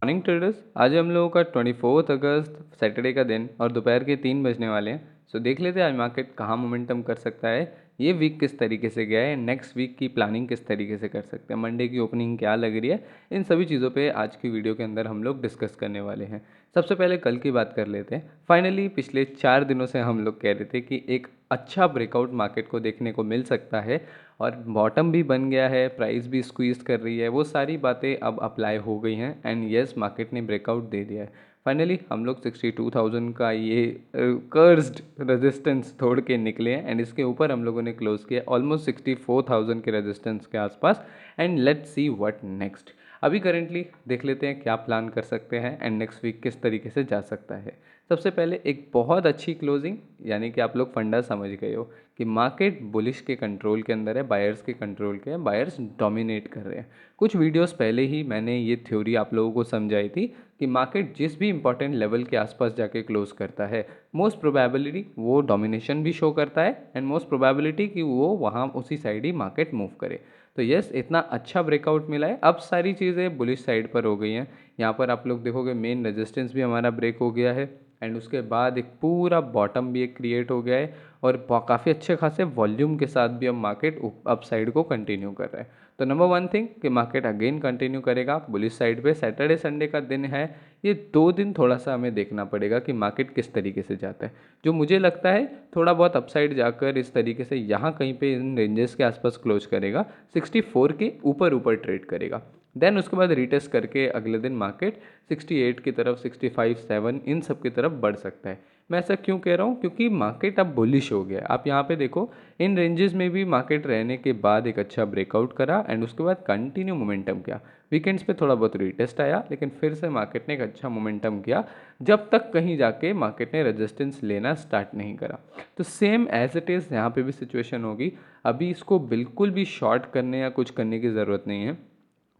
Morning traders, आज हम लोगों का 24 अगस्त सैटरडे का दिन और दोपहर के 3 बजने वाले हैं। सो देख लेते हैं आज मार्केट कहाँ मोमेंटम कर सकता है, ये वीक किस तरीके से गया है, नेक्स्ट वीक की प्लानिंग किस तरीके से कर सकते हैं, मंडे की ओपनिंग क्या लग रही है। इन सभी चीज़ों पे आज की वीडियो के अंदर हम लोग डिस्कस करने वाले हैं। सबसे पहले कल की बात कर लेते हैं। फाइनली पिछले 4 दिनों से हम लोग कह रहे थे कि एक अच्छा ब्रेकआउट मार्केट को देखने को मिल सकता है और बॉटम भी बन गया है, प्राइस भी स्क्वीज कर रही है, वो सारी बातें अब अप्लाई हो गई हैं एंड यस मार्केट ने ब्रेकआउट दे दिया है। फाइनली हम लोग 62,000 का ये कर्स्ड रेजिस्टेंस तोड़ के निकले हैं एंड इसके ऊपर हम लोगों ने क्लोज किया ऑलमोस्ट 64,000 के रेजिस्टेंस के आसपास। And let's see what next. अभी करेंटली देख लेते हैं क्या प्लान कर सकते हैं एंड नेक्स्ट वीक किस तरीके से जा सकता है। सबसे पहले एक बहुत अच्छी क्लोजिंग, यानी कि आप लोग फंडा समझ गए हो कि मार्केट बुलिश के कंट्रोल के अंदर है, बायर्स के कंट्रोल के है, बायर्स डोमिनेट कर रहे हैं। कुछ वीडियोस पहले ही मैंने ये थ्योरी आप लोगों को समझाई थी कि मार्केट जिस भी इंपॉर्टेंट लेवल के आसपास जाके क्लोज करता है, मोस्ट प्रोबेबिलिटी वो डोमिनेशन भी शो करता है एंड मोस्ट प्रोबेबिलिटी कि वो वहाँ उसी साइड ही मार्केट मूव करे। तो यस, इतना अच्छा ब्रेकआउट मिला है, अब सारी चीज़ें बुलिश साइड पर हो गई हैं। यहाँ पर आप लोग देखोगे मेन रेजिस्टेंस भी हमारा ब्रेक हो गया है एंड उसके बाद एक पूरा बॉटम भी एक क्रिएट हो गया है और काफ़ी अच्छे खासे वॉल्यूम के साथ भी अब मार्केट अप साइड को कंटिन्यू कर रहा है। तो नंबर वन थिंग कि मार्केट अगेन कंटिन्यू करेगा बुलिश साइड पे। सैटरडे संडे का दिन है, ये 2 दिन थोड़ा सा हमें देखना पड़ेगा कि मार्केट किस तरीके से जाता है। जो मुझे लगता है थोड़ा बहुत अपसाइड जाकर इस तरीके से यहाँ कहीं पे इन रेंजेस के आसपास क्लोज करेगा, 64 के ऊपर ऊपर ट्रेड करेगा। देन उसके बाद रिटेस्ट करके अगले दिन मार्केट 68 की तरफ, 65, 7 इन सब की तरफ बढ़ सकता है। मैं ऐसा क्यों कह रहा हूँ, क्योंकि मार्केट अब बुलिश हो गया है। आप यहाँ पे देखो, इन रेंजेस में भी मार्केट रहने के बाद एक अच्छा ब्रेकआउट करा एंड उसके बाद कंटिन्यू मोमेंटम किया। वीकेंड्स पे थोड़ा बहुत रिटेस्ट आया लेकिन फिर से मार्केट ने एक अच्छा मोमेंटम किया, जब तक कहीं जाके मार्केट ने रेजिस्टेंस लेना स्टार्ट नहीं करा। तो सेम एज इट इज़ यहाँ पे भी सिचुएशन होगी। अभी इसको बिल्कुल भी शॉर्ट करने या कुछ करने की ज़रूरत नहीं है।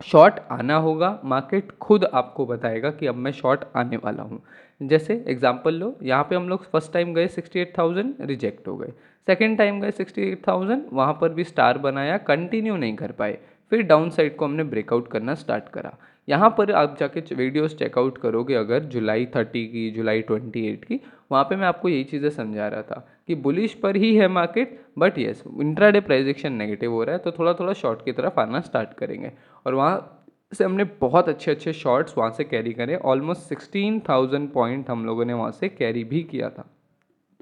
शॉर्ट आना होगा, मार्केट खुद आपको बताएगा कि अब मैं शॉर्ट आने वाला हूँ। जैसे एग्जांपल लो, यहाँ पे हम लोग फर्स्ट टाइम गए 68,000, रिजेक्ट हो गए। सेकंड टाइम गए 68,000, वहाँ पर भी स्टार बनाया, कंटिन्यू नहीं कर पाए। फिर डाउन साइड को हमने ब्रेकआउट करना स्टार्ट करा। यहाँ पर आप जाके वीडियोस चेकआउट करोगे अगर जुलाई 30 की, जुलाई 28 की, वहाँ पे मैं आपको यही चीज़ें समझा रहा था कि बुलिश पर ही है market, but yes intraday price action negative हो रहा है तो थोड़ा थोड़ा शॉर्ट की तरफ आना स्टार्ट करेंगे। और वहाँ से हमने बहुत अच्छे अच्छे शॉट्स वहाँ से कैरी करे, ऑलमोस्ट 16,000 पॉइंट हम लोगों ने वहाँ से कैरी भी किया था।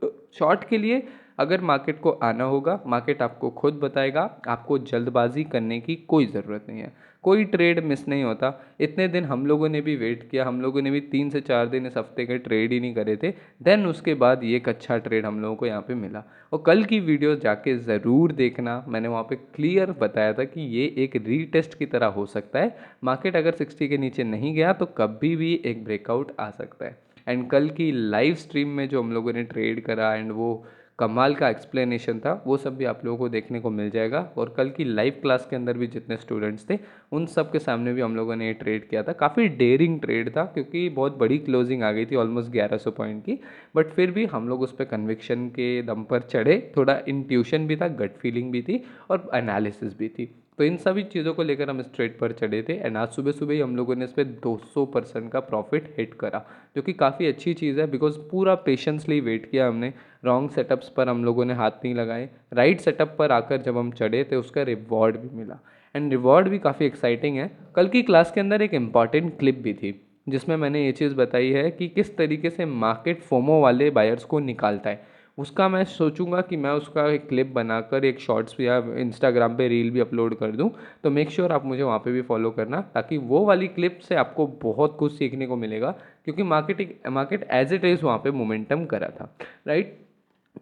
तो शॉर्ट के लिए अगर मार्केट को आना होगा, मार्केट आपको खुद बताएगा, आपको जल्दबाजी करने की कोई ज़रूरत नहीं है। कोई ट्रेड मिस नहीं होता। इतने दिन हम लोगों ने भी वेट किया, हम लोगों ने भी 3 से 4 दिन इस हफ्ते के ट्रेड ही नहीं करे थे। देन उसके बाद ये एक अच्छा ट्रेड हम लोगों को यहाँ पे मिला। और कल की वीडियो जाके ज़रूर देखना, मैंने वहाँ पे क्लियर बताया था कि ये एक रीटेस्ट की तरह हो सकता है। मार्केट अगर 60 के नीचे नहीं गया तो कभी भी एक ब्रेकआउट आ सकता है। एंड कल की लाइव स्ट्रीम में जो हम लोगों ने ट्रेड करा एंड वो कमाल का एक्सप्लेनेशन था, वो सब भी आप लोगों को देखने को मिल जाएगा। और कल की लाइव क्लास के अंदर भी जितने स्टूडेंट्स थे उन सब के सामने भी हम लोगों ने ये ट्रेड किया था। काफ़ी डेयरिंग ट्रेड था क्योंकि बहुत बड़ी क्लोजिंग आ गई थी ऑलमोस्ट 1100 पॉइंट की, बट फिर भी हम लोग उस पर कन्विक्शन के दम पर चढ़े। थोड़ा इंट्यूशन भी था, गट फीलिंग भी थी और एनालिसिस भी थी। तो इन सभी चीज़ों को लेकर हम इस ट्रेड पर चढ़े थे एंड आज सुबह सुबह ही हम लोगों ने इस पर 200% का प्रॉफिट हिट करा, जो कि काफ़ी अच्छी चीज़ है बिकॉज पूरा पेशेंसली वेट किया हमने। रॉन्ग सेटअप्स पर हम लोगों ने हाथ नहीं लगाए, राइट सेटअप पर आकर जब हम चढ़े थे उसका रिवॉर्ड भी मिला एंड रिवॉर्ड भी काफ़ी एक्साइटिंग है। कल की क्लास के अंदर एक इम्पॉर्टेंट क्लिप भी थी जिसमें मैंने ये चीज़ बताई है कि किस तरीके से मार्केट फोमो वाले बायर्स को निकालता है। उसका मैं सोचूंगा कि मैं उसका एक क्लिप बनाकर एक शॉर्ट्स या इंस्टाग्राम पे रील भी अपलोड कर दूं। तो मेक श्योर आप मुझे वहाँ पे भी फॉलो करना, ताकि वो वाली क्लिप से आपको बहुत कुछ सीखने को मिलेगा, क्योंकि मार्केट एज इट इज़ वहाँ पे मोमेंटम करा था, राइट।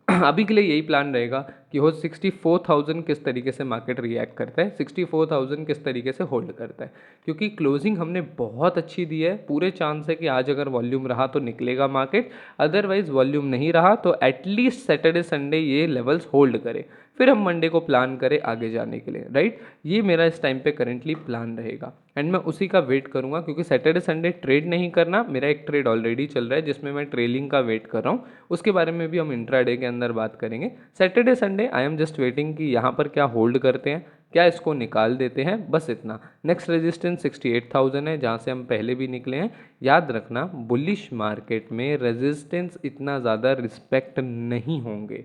अभी के लिए यही प्लान रहेगा कि हो 64,000 किस तरीके से मार्केट रिएक्ट करता है, 64,000 किस तरीके से होल्ड करता है। क्योंकि क्लोजिंग हमने बहुत अच्छी दी है, पूरे चांस है कि आज अगर वॉल्यूम रहा तो निकलेगा मार्केट, अदरवाइज वॉल्यूम नहीं रहा तो एटलीस्ट सैटरडे संडे ये लेवल्स होल्ड करे, फिर हम मंडे को प्लान करें आगे जाने के लिए, राइट। ये मेरा इस टाइम पे करेंटली प्लान रहेगा एंड मैं उसी का वेट करूंगा, क्योंकि सैटरडे संडे ट्रेड नहीं करना। मेरा एक ट्रेड ऑलरेडी चल रहा है जिसमें मैं ट्रेलिंग का वेट कर रहा हूँ, उसके बारे में भी हम इंट्राडे के अंदर बात करेंगे। Saturday Sunday I am just waiting कि यहाँ पर क्या होल्ड करते हैं, क्या इसको निकाल देते हैं, बस इतना। नेक्स्ट रेजिस्टेंस 68,000 है, जहाँ से हम पहले भी निकले हैं। याद रखना बुलिश मार्केट में रेजिस्टेंस इतना ज़्यादा रिस्पेक्ट नहीं होंगे,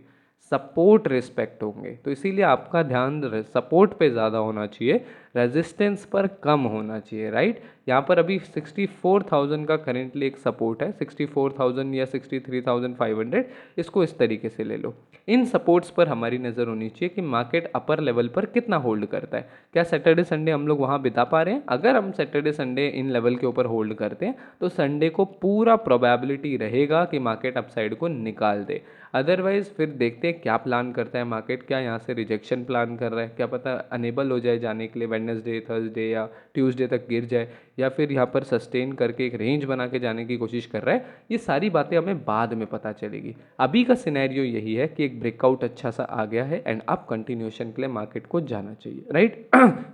सपोर्ट रिस्पेक्ट होंगे, तो इसीलिए आपका ध्यान सपोर्ट पे ज़्यादा होना चाहिए, रेजिस्टेंस पर कम होना चाहिए, राइट। यहाँ पर अभी 64,000 का करेंटली एक सपोर्ट है, 64,000 या 63,500, इसको इस तरीके से ले लो। इन सपोर्ट्स पर हमारी नज़र होनी चाहिए कि मार्केट अपर लेवल पर कितना होल्ड करता है। क्या सैटरडे संडे हम लोग वहाँ बिता पा रहे हैं? अगर हम सैटरडे संडे इन लेवल के ऊपर होल्ड करते हैं तो संडे को पूरा प्रोबेबिलिटी रहेगा कि मार्केट अपसाइड को निकाल दे। अदरवाइज फिर देखते हैं क्या प्लान करता है मार्केट, क्या यहाँ से रिजेक्शन प्लान कर रहा है, क्या पता अनेबल हो जाए जाने के लिए, वेडनेसडे थर्सडे या ट्यूसडे तक गिर जाए, या फिर यहाँ पर सस्टेन करके एक रेंज बना के जाने की कोशिश कर रहा है। ये सारी बातें हमें बाद में पता चलेगी। अभी का सिनेरियो यही है कि एक ब्रेकआउट अच्छा सा आ गया है एंड अब कंटिन्यूएशन के लिए मार्केट को जाना चाहिए, राइट।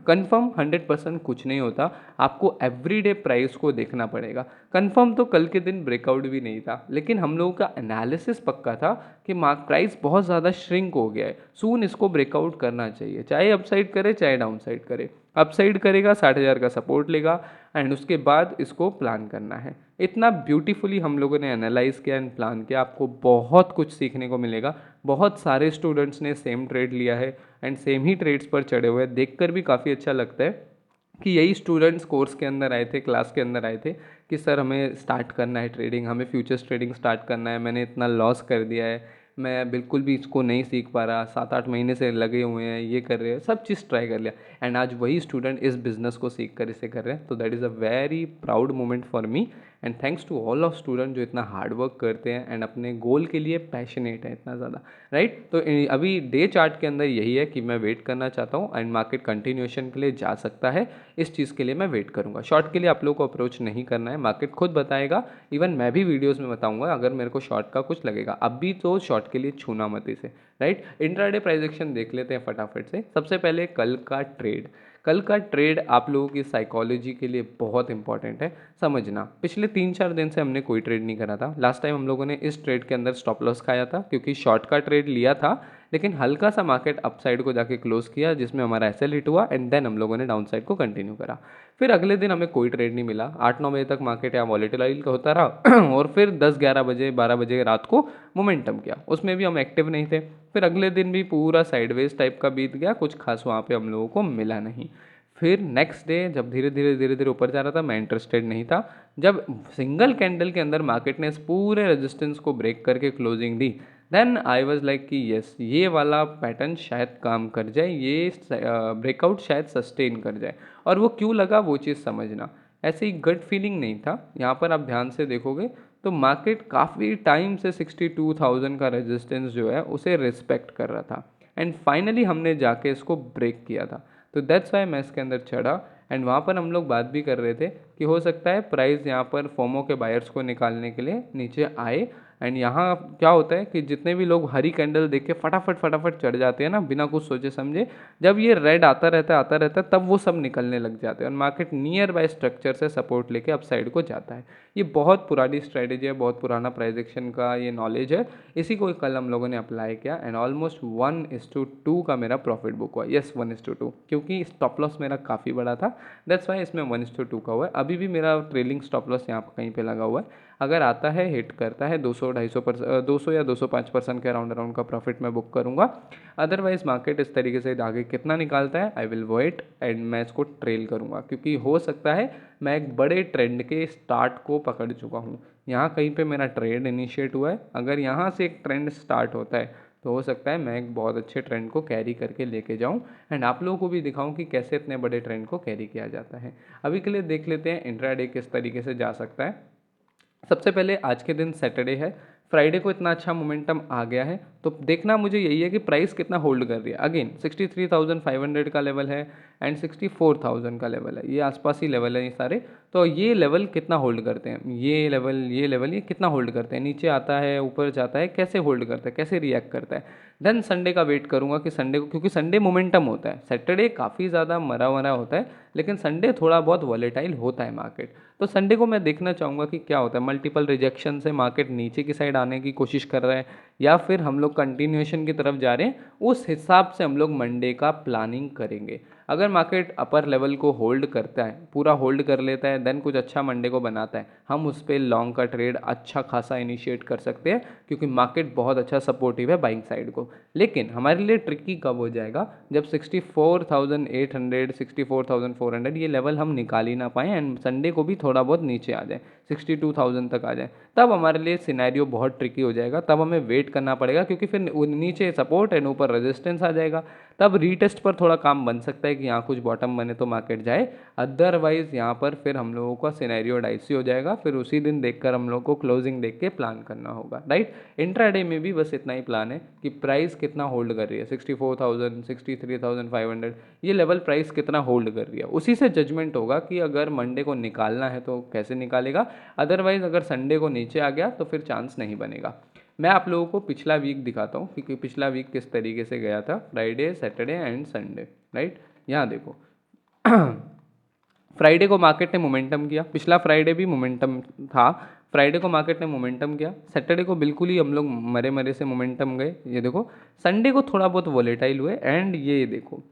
कंफर्म 100% कुछ नहीं होता, आपको एवरीडे प्राइस को देखना पड़ेगा। कंफर्म तो कल के दिन ब्रेकआउट भी नहीं था, लेकिन हम लोगों का एनालिसिस पक्का था कि प्राइस बहुत ज़्यादा श्रिंक हो गया है, सून इसको ब्रेकआउट करना चाहिए, चाहे अपसाइड करे चाहे डाउन साइड करे। अपसाइड करेगा 60,000 का सपोर्ट लेगा एंड उसके बाद इसको प्लान करना है। इतना ब्यूटीफुली हम लोगों ने एनालाइज किया एंड प्लान किया, आपको बहुत कुछ सीखने को मिलेगा। बहुत सारे स्टूडेंट्स ने सेम ट्रेड लिया है एंड सेम ही ट्रेड्स पर चढ़े हुए हैं, देखकर भी काफ़ी अच्छा लगता है कि यही स्टूडेंट्स कोर्स के अंदर आए थे, क्लास के अंदर आए थे कि सर हमें स्टार्ट करना है ट्रेडिंग, हमें फ्यूचर्स ट्रेडिंग स्टार्ट करना है, मैंने इतना लॉस कर दिया है, मैं बिल्कुल भी इसको नहीं सीख पा रहा, 7-8 महीने से लगे हुए हैं, ये कर रहे हैं, सब चीज़ ट्राई कर लिया एंड आज वही स्टूडेंट इस बिज़नेस को सीख कर इसे कर रहे हैं। तो that is a very proud moment for me and thanks to all of student जो इतना हार्ड वर्क करते हैं एंड अपने गोल के लिए पैशनेट है इतना ज़्यादा, राइट। तो अभी डे चार्ट के अंदर यही है कि मैं वेट करना चाहता हूँ एंड मार्केट कंटिन्यूएशन के लिए जा सकता है, इस चीज़ के लिए मैं वेट करूँगा। शॉर्ट के लिए आप लोगों को अप्रोच नहीं करना है, मार्केट खुद बताएगा, इवन मैं भी वीडियोस में बताऊंगा अगर मेरे को शॉर्ट का कुछ लगेगा। अभी तो शॉर्ट के लिए छूना मत इसे, राइट। इंट्राडे प्राइस एक्शन देख लेते हैं फटाफट से। सबसे पहले कल का ट्रेड, कल का ट्रेड आप लोगों की साइकोलॉजी के लिए बहुत इंपॉर्टेंट है समझना। पिछले 3-4 दिन से हमने कोई ट्रेड नहीं करा था। लास्ट टाइम हम लोगों ने इस ट्रेड के अंदर स्टॉप लॉस खाया था क्योंकि शॉर्ट का ट्रेड लिया था, लेकिन हल्का सा मार्केट अपसाइड को जाके क्लोज किया जिसमें हमारा एसएल हिट हुआ एंड देन हम लोगों ने डाउन साइड को कंटिन्यू करा। फिर अगले दिन हमें कोई ट्रेड नहीं मिला, 8-9 बजे तक मार्केट यहाँ वॉलेटाइल होता रहा और फिर 10-11 बजे 12 बजे रात को मोमेंटम किया, उसमें भी हम एक्टिव नहीं थे। फिर अगले दिन भी पूरा साइडवेज टाइप का बीत गया, कुछ खास वहाँ पे हम लोगों को मिला नहीं। फिर नेक्स्ट डे जब धीरे धीरे ऊपर जा रहा था, मैं इंटरेस्टेड नहीं था। जब सिंगल कैंडल के अंदर मार्केट ने इस पूरे रेजिस्टेंस को ब्रेक करके क्लोजिंग दी, देन आई वाज लाइक कि यस ये वाला पैटर्न शायद काम कर जाए, ये ब्रेकआउट शायद सस्टेन कर जाए। और वो क्यों लगा वो चीज़ समझना, ऐसे ही गट फीलिंग नहीं था। यहाँ पर आप ध्यान से देखोगे तो मार्केट काफ़ी टाइम से 62,000 का रेजिस्टेंस जो है उसे रिस्पेक्ट कर रहा था एंड फाइनली हमने जाके इसको ब्रेक किया था। तो दैट्स वाई मैं इसके अंदर चढ़ा एंड वहाँ पर हम लोग बात भी कर रहे थे कि हो सकता है प्राइस यहाँ पर फोमो के बायर्स को निकालने के लिए नीचे आए। एंड यहाँ क्या होता है कि जितने भी लोग हरी कैंडल देख के फटाफट चढ़ जाते हैं ना बिना कुछ सोचे समझे, जब ये रेड आता रहता है तब वो सब निकलने लग जाते हैं और मार्केट नियर बाय स्ट्रक्चर से सपोर्ट लेके अप साइड को जाता है। ये बहुत पुरानी स्ट्रेटेजी है, बहुत पुराना प्राइस एक्शन का ये नॉलेज है, इसी को कल हम लोगों ने अप्लाई किया एंड ऑलमोस्ट 1:2 का मेरा प्रॉफिट बुक हुआ। यस 1:2, क्योंकि स्टॉप लॉस मेरा काफ़ी बड़ा था, दैट्स वाई इसमें 1:2 का हुआ है। अभी भी मेरा ट्रेलिंग स्टॉप लॉस यहाँ पर कहीं पे लगा हुआ है, अगर आता है हिट करता है 200-250% 200 या 205% के अराउंड का प्रॉफिट मैं बुक करूँगा। अदरवाइज मार्केट इस तरीके से आगे कितना निकालता है आई विल वेट एंड मैं इसको ट्रेल करूँगा, क्योंकि हो सकता है मैं एक बड़े ट्रेंड के स्टार्ट को पकड़ चुका हूँ। यहाँ कहीं पे मेरा ट्रेड इनिशिएट हुआ है, अगर यहाँ से एक ट्रेंड स्टार्ट होता है तो हो सकता है मैं एक बहुत अच्छे ट्रेंड को कैरी करके लेके जाऊँ एंड आप लोगों को भी दिखाऊं कि कैसे इतने बड़े ट्रेंड को कैरी किया जाता है। अभी के लिए देख लेते हैं इंट्राडे किस तरीके से जा सकता है। सबसे पहले आज के दिन सैटरडे है, फ्राइडे को इतना अच्छा मोमेंटम आ गया है तो देखना मुझे यही है कि प्राइस कितना होल्ड कर रही है। अगेन 63,500 का लेवल है एंड 64,000 का लेवल है, ये आसपास ही लेवल है ये सारे। तो ये लेवल कितना होल्ड करते हैं, ये कितना होल्ड करते हैं, नीचे आता है ऊपर जाता है, कैसे होल्ड करता है, कैसे रिएक्ट करता है। देन संडे का वेट करूंगा कि संडे को, क्योंकि संडे मोमेंटम होता है, सैटरडे काफ़ी ज़्यादा मरा मरा होता है लेकिन संडे थोड़ा बहुत वॉलेटाइल होता है मार्केट। तो संडे को मैं देखना चाहूँगा कि क्या होता है, मल्टीपल रिजेक्शन से मार्केट नीचे की साइड आने की कोशिश कर रहा है या फिर हम लोग कंटिन्यूएशन की तरफ जा रहे हैं, उस हिसाब से हम लोग मंडे का प्लानिंग करेंगे। अगर मार्केट अपर लेवल को होल्ड करता है, पूरा होल्ड कर लेता है, देन कुछ अच्छा मंडे को बनाता है, हम उस पर लॉन्ग का ट्रेड अच्छा खासा इनिशिएट कर सकते हैं, क्योंकि मार्केट बहुत अच्छा सपोर्टिव है बाइंग साइड को। लेकिन हमारे लिए ट्रिकी कब हो जाएगा, जब 64,800 64,400 ये लेवल हम निकाल ही ना पाएँ एंड संडे को भी थोड़ा बहुत नीचे आ जाए, 62,000 तक आ जाए, तब हमारे लिए सिनेरियो बहुत ट्रिकी हो जाएगा। तब हमें वेट करना पड़ेगा, क्योंकि फिर नीचे सपोर्ट एंड ऊपर रेजिस्टेंस आ जाएगा। तब रीटेस्ट पर थोड़ा काम बन सकता है कि यहाँ कुछ बॉटम बने तो मार्केट जाए, अदरवाइज यहाँ पर फिर हम लोगों का सिनेरियो डाइसी हो जाएगा। फिर उसी दिन देखकर हम लोग को क्लोजिंग देख के प्लान करना होगा, राइट। इंट्राडे में भी बस इतना ही प्लान है कि प्राइस कितना होल्ड कर रही है, 64,000 63,500 ये लेवल प्राइस कितना होल्ड कर रही है, उसी से जजमेंट होगा कि अगर मंडे को निकालना है तो कैसे निकालेगा। अदरवाइज अगर संडे को नीचे आ गया तो फिर चांस नहीं बनेगा। मैं आप लोगों को पिछला वीक दिखाता हूँ कि पिछला वीक किस तरीके से गया था, Friday Saturday and Sunday, right. यहाँ देखो फ्राइडे को मार्केट ने मोमेंटम किया, पिछला फ्राइडे भी मोमेंटम था, फ्राइडे को मार्केट ने मोमेंटम किया, सैटरडे को बिल्कुल ही हम लोग मरे मरे से मोमेंटम गए, ये देखो। संडे को थोड़ा बहुत वॉलेटाइल हुए एंड ये देखो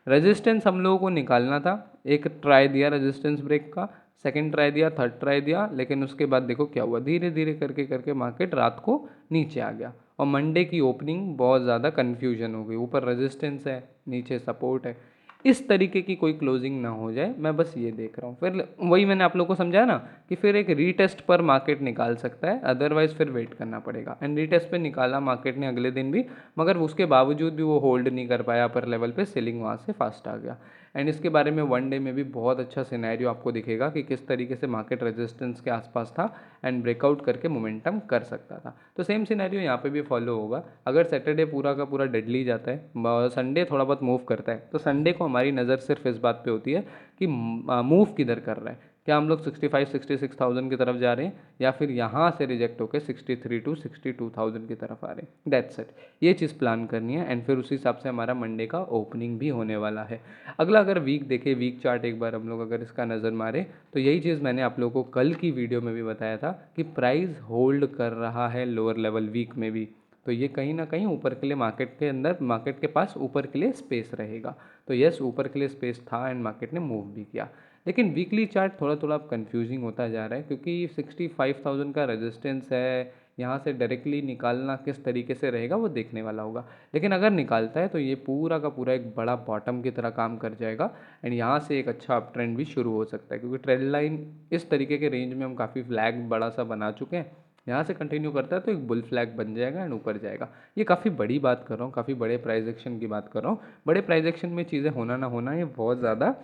रेजिस्टेंस हम लोगों को निकालना था, एक ट्राई दिया रेजिस्टेंस ब्रेक का, सेकंड ट्राई दिया, थर्ड ट्राई दिया, लेकिन उसके बाद देखो क्या हुआ, धीरे धीरे करके करके मार्केट रात को नीचे आ गया और मंडे की ओपनिंग बहुत ज़्यादा कन्फ्यूजन हो गई, ऊपर रेजिस्टेंस है, नीचे सपोर्ट है, इस तरीके की कोई क्लोजिंग ना हो जाए, मैं बस ये देख रहा हूँ। फिर वही मैंने आप लोगों को समझाया ना कि फिर एक रीटेस्ट पर मार्केट निकाल सकता है, अदरवाइज फिर वेट करना पड़ेगा। एंड रीटेस्ट पे निकाला मार्केट ने अगले दिन भी, मगर उसके बावजूद भी वो होल्ड नहीं कर पाया अपर लेवल पे, सेलिंग वहाँ से फास्ट आ गया। एंड इसके बारे में वन डे में भी बहुत अच्छा सिनेरियो आपको दिखेगा कि किस तरीके से मार्केट रेजिस्टेंस के आसपास था एंड ब्रेकआउट करके मोमेंटम कर सकता था। तो सेम सिनेरियो यहाँ पे भी फॉलो होगा। अगर सैटरडे पूरा का पूरा डेडली जाता है, संडे थोड़ा बहुत मूव करता है, तो संडे को हमारी नज़र सिर्फ इस बात पे होती है कि मूव किधर कर रहा है, क्या हम लोग 65-66,000 की तरफ जा रहे हैं या फिर यहाँ से रिजेक्ट होकर 63 to 62,000 की तरफ आ रहे हैं। दैट्स इट, ये चीज़ प्लान करनी है एंड फिर उसी हिसाब से हमारा मंडे का ओपनिंग भी होने वाला है। अगला अगर वीक देखे, वीक चार्ट एक बार हम लोग अगर इसका नज़र मारे, तो यही चीज़ मैंने आप लोगों को कल की वीडियो में भी बताया था कि प्राइस होल्ड कर रहा है लोअर लेवल वीक में भी, तो ये कहीं ना कहीं ऊपर के लिए मार्केट के अंदर, मार्केट के पास ऊपर के लिए स्पेस रहेगा। तो यस, ऊपर के लिए स्पेस था एंड मार्केट ने मूव भी किया। लेकिन वीकली चार्ट थोड़ा थोड़ा कंफ्यूजिंग होता जा रहा है, क्योंकि 65,000 का रेजिस्टेंस है, यहाँ से डायरेक्टली निकालना किस तरीके से रहेगा वो देखने वाला होगा। लेकिन अगर निकालता है तो ये पूरा का पूरा एक बड़ा बॉटम की तरह काम कर जाएगा एंड यहाँ से एक अच्छा अप ट्रेंड भी शुरू हो सकता है, क्योंकि ट्रेंड लाइन इस तरीके के रेंज में हम काफ़ी फ्लैग बड़ा सा बना चुके हैं। यहाँ से कंटिन्यू करता है तो एक बुल फ्लैग बन जाएगा एंड ऊपर जाएगा। ये काफ़ी बड़ी बात कर रहा हूँ, काफ़ी बड़े प्राइस एक्शन की बात कर रहा हूँ। बड़े प्राइस एक्शन में चीज़ें होना ना होना ये बहुत ज़्यादा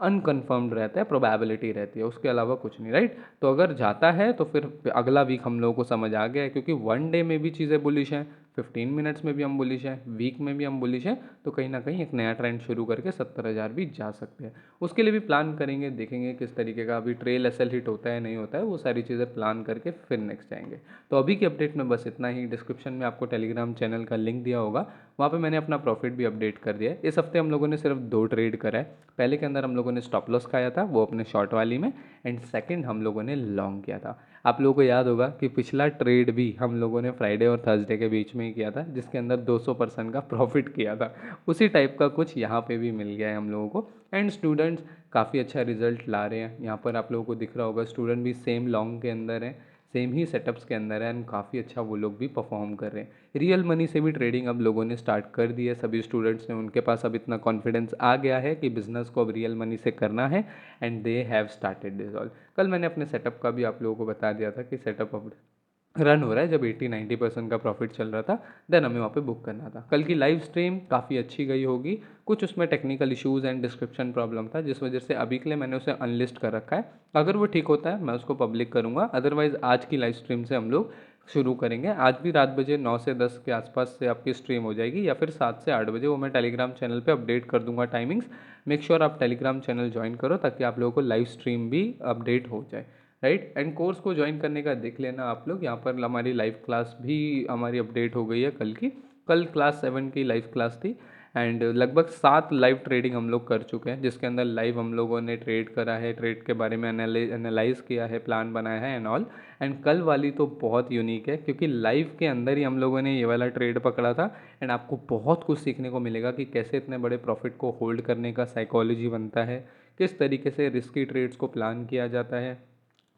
अनकन्फर्म्ड रहता है, प्रोबेबिलिटी रहती है, उसके अलावा कुछ नहीं, राइट। तो अगर जाता है तो फिर अगला वीक हम लोगों को समझ आ गया है, क्योंकि वन डे में भी चीज़ें बुलिश हैं, 15 मिनट्स में भी हम बुलिश हैं, वीक में भी हम बुलिश हैं, तो कहीं ना कहीं एक नया ट्रेंड शुरू करके 70,000 भी जा सकते हैं। उसके लिए भी प्लान करेंगे, देखेंगे किस तरीके का अभी ट्रेल एसएल हिट होता है नहीं होता है, वो सारी चीज़ें प्लान करके फिर नेक्स्ट जाएंगे। तो अभी की अपडेट में बस इतना ही। डिस्क्रिप्शन में आपको टेलीग्राम चैनल का लिंक दिया होगा, वहाँ पे मैंने अपना प्रॉफिट भी अपडेट कर दिया है। इस हफ्ते हम लोगों ने सिर्फ 2 ट्रेड करा है। पहले के अंदर हम लोगों ने स्टॉप लॉस खाया था, वो अपने शॉर्ट वाली में, एंड सेकंड हम लोगों ने लॉन्ग किया था। आप लोगों को याद होगा कि पिछला ट्रेड भी हम लोगों ने फ्राइडे और थर्सडे के बीच में ही किया था, जिसके अंदर 200% का प्रॉफिट किया था। उसी टाइप का कुछ यहाँ पे भी मिल गया है हम लोगों को। एंड स्टूडेंट्स काफ़ी अच्छा रिजल्ट ला रहे हैं, यहाँ पर आप लोगों को दिख रहा होगा स्टूडेंट भी सेम लॉन्ग के अंदर है, सेम ही सेटअप्स के अंदर है एंड काफ़ी अच्छा वो लोग भी परफॉर्म कर रहे हैं। रियल मनी से भी ट्रेडिंग अब लोगों ने स्टार्ट कर दी है, सभी स्टूडेंट्स ने, उनके पास अब इतना कॉन्फिडेंस आ गया है कि बिज़नेस को अब रियल मनी से करना है and they have started this all. कल मैंने अपने सेटअप का भी आप लोगों को बता दिया था कि सेटअप अब रन हो रहा है, जब 80-90% का प्रॉफिट चल रहा था, देन हमें वहाँ पे बुक करना था। कल की लाइव स्ट्रीम काफ़ी अच्छी गई होगी, कुछ उसमें technical issues and description problem था, जिस वजह से अभी के लिए मैंने उसे अनलिस्ट कर रखा है। अगर वो ठीक होता है मैं उसको पब्लिक करूँगा, अदरवाइज़ आज की लाइव स्ट्रीम से हम लोग शुरू करेंगे। आज भी रात बजे 9 से 10 के आसपास से आपकी स्ट्रीम हो जाएगी, या फिर 7 से 8 बजे, वो मैं टेलीग्राम चैनल पे अपडेट कर दूंगा टाइमिंग्स। मेक श्योर आप टेलीग्राम चैनल ज्वाइन करो ताकि आप लोगों को लाइव स्ट्रीम भी अपडेट हो जाए, राइट। एंड कोर्स को ज्वाइन करने का देख लेना आप लोग, यहाँ पर हमारी लाइव क्लास भी हमारी अपडेट हो गई है कल की। कल क्लास 7 की लाइव क्लास थी एंड लगभग 7 लाइव ट्रेडिंग हम लोग कर चुके हैं, जिसके अंदर लाइव हम लोगों ने ट्रेड करा है, ट्रेड के बारे में एनालाइज किया है, प्लान बनाया है एंड ऑल। एंड कल वाली तो बहुत यूनिक है, क्योंकि लाइव के अंदर ही हम लोगों ने ये वाला ट्रेड पकड़ा था। एंड आपको बहुत कुछ सीखने को मिलेगा कि कैसे इतने बड़े प्रॉफिट को होल्ड करने का साइकोलॉजी बनता है, किस तरीके से रिस्की ट्रेड्स को प्लान किया जाता है,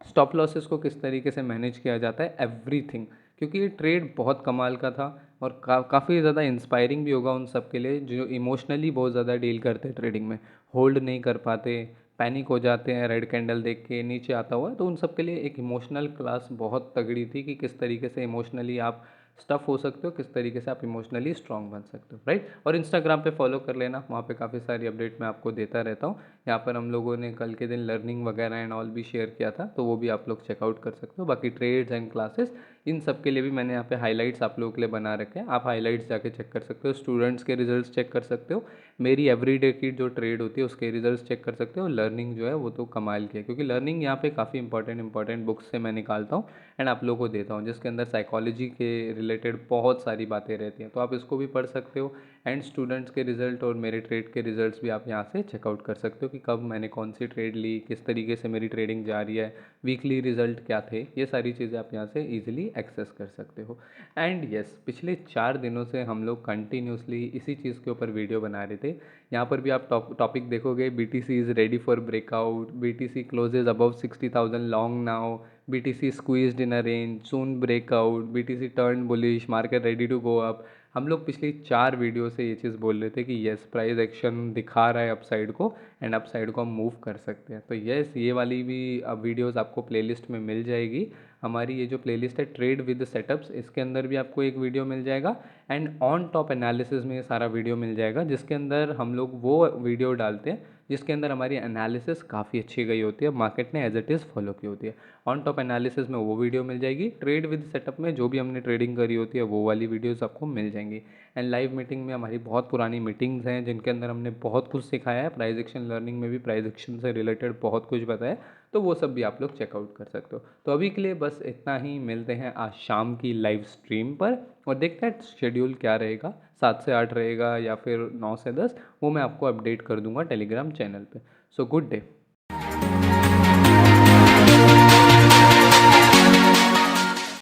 स्टॉप लॉसेस को किस तरीके से मैनेज किया जाता है, एवरीथिंग। क्योंकि ये ट्रेड बहुत कमाल का था और काफ़ी ज़्यादा इंस्पायरिंग भी होगा उन सब के लिए जो इमोशनली बहुत ज़्यादा डील करते हैं ट्रेडिंग में, होल्ड नहीं कर पाते, पैनिक हो जाते हैं रेड कैंडल देख के नीचे आता हुआ। तो उन सब के लिए एक इमोशनल क्लास बहुत तगड़ी थी कि किस तरीके से इमोशनली आप स्टफ़ हो सकते हो, किस तरीके से आप इमोशनली स्ट्रांग बन सकते हो, राइट। और इंस्टाग्राम पे फॉलो कर लेना, वहाँ पे काफ़ी सारी अपडेट मैं आपको देता रहता हूँ। यहाँ पर हम लोगों ने कल के दिन लर्निंग वगैरह एंड ऑल भी शेयर किया था, तो वो भी आप लोग चेकआउट कर सकते हो। बाकी ट्रेड्स एंड क्लासेस इन सब के लिए भी मैंने यहाँ पे हाइलाइट्स आप लोगों के लिए बना रखे हैं, आप हाइलाइट्स जाके चेक कर सकते हो, स्टूडेंट्स के रिजल्ट्स चेक कर सकते हो, मेरी एवरीडे की जो ट्रेड होती है उसके रिजल्ट्स चेक कर सकते हो। लर्निंग जो है वो तो कमाल की है, क्योंकि लर्निंग यहाँ पे काफ़ी इंपॉर्टेंट बुक्स से मैं निकालता हूँ एंड आप लोगों को देता हूँ, जिसके अंदर साइकोलॉजी के रिलेटेड बहुत सारी बातें रहती हैं, तो आप इसको भी पढ़ सकते हो। एंड स्टूडेंट्स के रिजल्ट और मेरे ट्रेड के रिजल्ट्स भी आप यहाँ से चेकआउट कर सकते हो कि कब मैंने कौन सी ट्रेड ली, किस तरीके से मेरी ट्रेडिंग जा रही है, वीकली रिजल्ट क्या थे, ये सारी चीज़ें आप यहाँ से इजीली एक्सेस कर सकते हो। एंड यस, पिछले 4 दिनों से हम लोग कंटिन्यूसली इसी चीज़ के ऊपर वीडियो बना रहे थे। यहाँ पर भी आप टॉपिक देखोगे, BTC is ready for breakout, BTC closes above 60,000 long now, BTC squeezed in a range, soon breakout, BTC turned bullish, market ready to go up। हम लोग पिछली 4 वीडियो से ये चीज़ बोल रहे थे कि यस, प्राइस एक्शन दिखा रहा है अपसाइड को एंड अपसाइड को हम मूव कर सकते हैं। तो यस, ये वाली भी अब वीडियोस आपको प्लेलिस्ट में मिल जाएगी। हमारी ये जो प्लेलिस्ट है ट्रेड विद सेटअप्स, इसके अंदर भी आपको एक वीडियो मिल जाएगा एंड ऑन टॉप एनालिसिस में ये सारा वीडियो मिल जाएगा, जिसके अंदर हम लोग वो वीडियो डालते हैं जिसके अंदर हमारी एनालिसिस काफ़ी अच्छी गई होती है, मार्केट ने एज इट इज़ फॉलो की होती है। ऑन टॉप एनालिसिस में वो वीडियो मिल जाएगी, ट्रेड विद सेटअप में जो भी हमने ट्रेडिंग करी होती है वो वाली वीडियोस आपको मिल जाएंगी। एंड लाइव मीटिंग में हमारी बहुत पुरानी मीटिंग्स हैं जिनके अंदर हमने बहुत कुछ सिखाया है, प्राइस एक्शन लर्निंग में भी प्राइस एक्शन से रिलेटेड बहुत कुछ बताया, तो वो सब भी आप लोग चेकआउट कर सकते हो। तो अभी के लिए बस इतना ही, मिलते हैं आज शाम की लाइव स्ट्रीम पर और देखते हैं शेड्यूल क्या रहेगा, 7 से 8 रहेगा या फिर 9 से 10, वो मैं आपको अपडेट कर दूंगा टेलीग्राम चैनल पे। So good day.